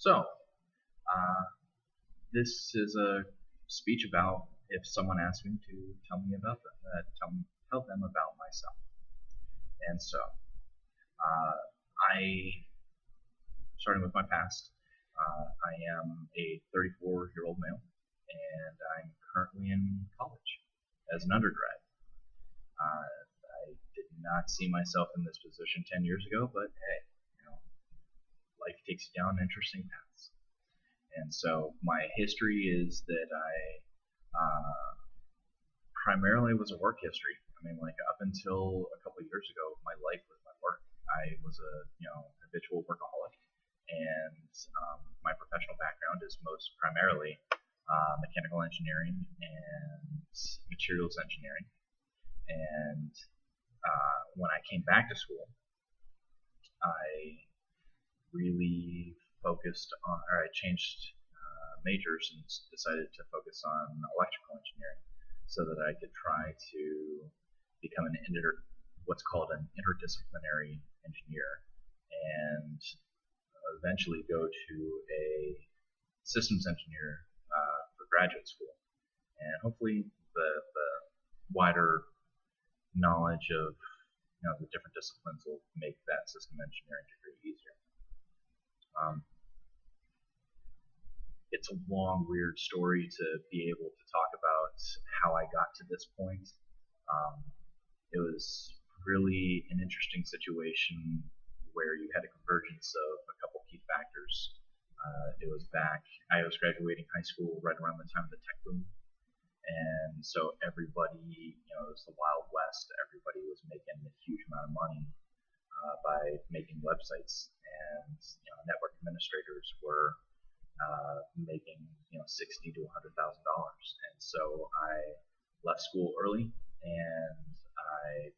So, uh, this is a speech about if someone asks me to tell me about them, tell them about myself. And so, I, starting with my past, I am a 34-year-old male, and I'm currently in college as an undergrad. I did not see myself in this position 10 years ago, but hey, life takes you down interesting paths. And so my history is that I primarily was a work history. I mean, like up until a couple of years ago, my life was my work. I was a habitual workaholic, and my professional background is most primarily mechanical engineering and materials engineering. And when I came back to school, I really focused on, or I changed majors and decided to focus on electrical engineering so that I could try to become what's called an interdisciplinary engineer, and eventually go to a systems engineer for graduate school. And hopefully the wider knowledge of the different disciplines will make that system engineering degree easier. It's a long, weird story to be able to talk about how I got to this point. It was really an interesting situation where you had a convergence of a couple key factors. I was graduating high school right around the time of the tech boom, and so everybody, it was the Wild West. Everybody was making a huge amount of money by making websites, and network administrators were making $60,000 to $100,000. And so I left school early, and I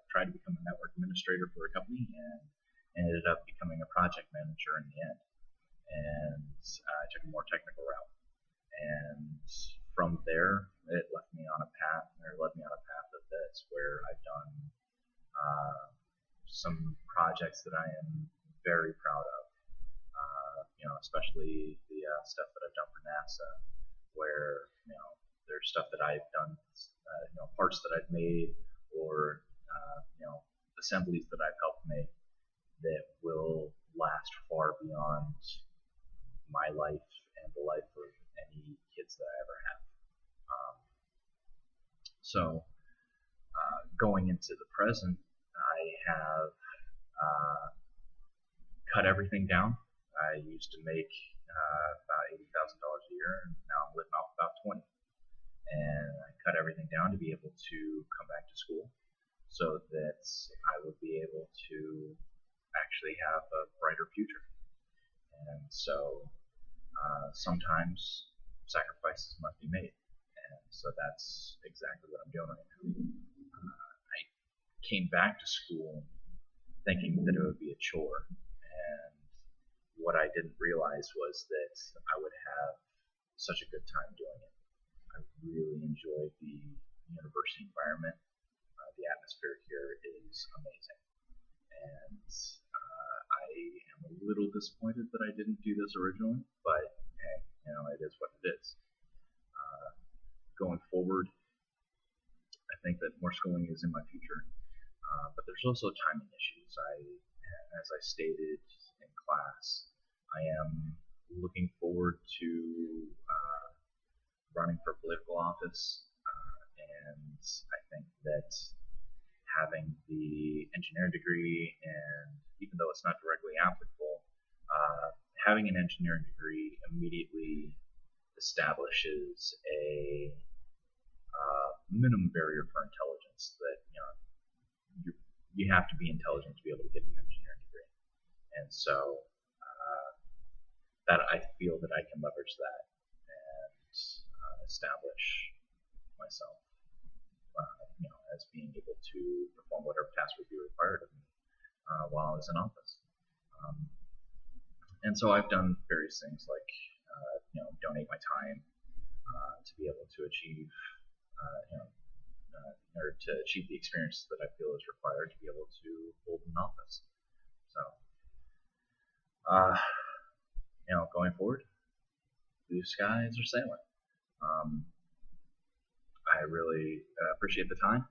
tried to become a network administrator for a company, and ended up becoming a project manager in the end. And I took a more technical route, and from there it led me on a path of this, where I've done some projects that I am very proud of. Especially the stuff that I've done for NASA, where there's stuff that I've done, parts that I've made, or assemblies that I've helped make that will last far beyond my life and the life of any kids that I ever have. So going into the present, I have cut everything down. I used to make about $80,000 a year, and now I'm living off about 20. And I cut everything down to be able to come back to school, so that I would be able to actually have a brighter future. And so sometimes sacrifices must be made, and so that's exactly what I'm doing right now. I came back to school thinking that it would be a chore, and what I didn't realize was that I would have such a good time doing it. I really enjoy the university environment. The atmosphere here is amazing, and I am a little disappointed that I didn't do this originally, but hey, it is what it is. Going forward, I think that more schooling is in my future, but there's also timing issues. As I stated in class, I am looking forward to running for political office, and I think that having the engineering degree, and even though it's not directly applicable, having an engineering degree immediately establishes a minimum barrier for intelligence. That you have to be intelligent to be able to get an engineering degree, and so that I feel that I can leverage that and establish myself, as being able to perform whatever task would be required of me while I was in office. And so I've done various things like donate my time to be able to achieve, or to achieve the experience that I feel is required to be able to hold an office. So going forward, blue skies are sailing. Um, I really appreciate the time.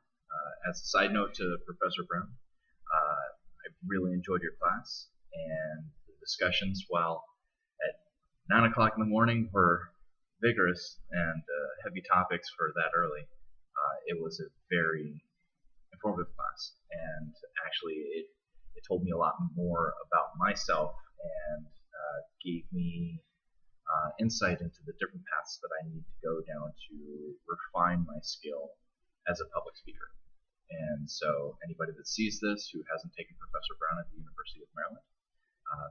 As a side note to Professor Brown, I really enjoyed your class, and the discussions, while at 9 o'clock in the morning were vigorous and heavy topics for that early. It was a very informative class, and actually it told me a lot more about myself and gave me insight into the different paths that I need to go down to refine my skill as a public speaker. And so anybody that sees this who hasn't taken Professor Brown at the University of Maryland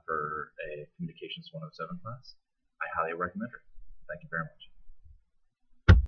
for a Communications 107 class, I highly recommend her. Thank you very much.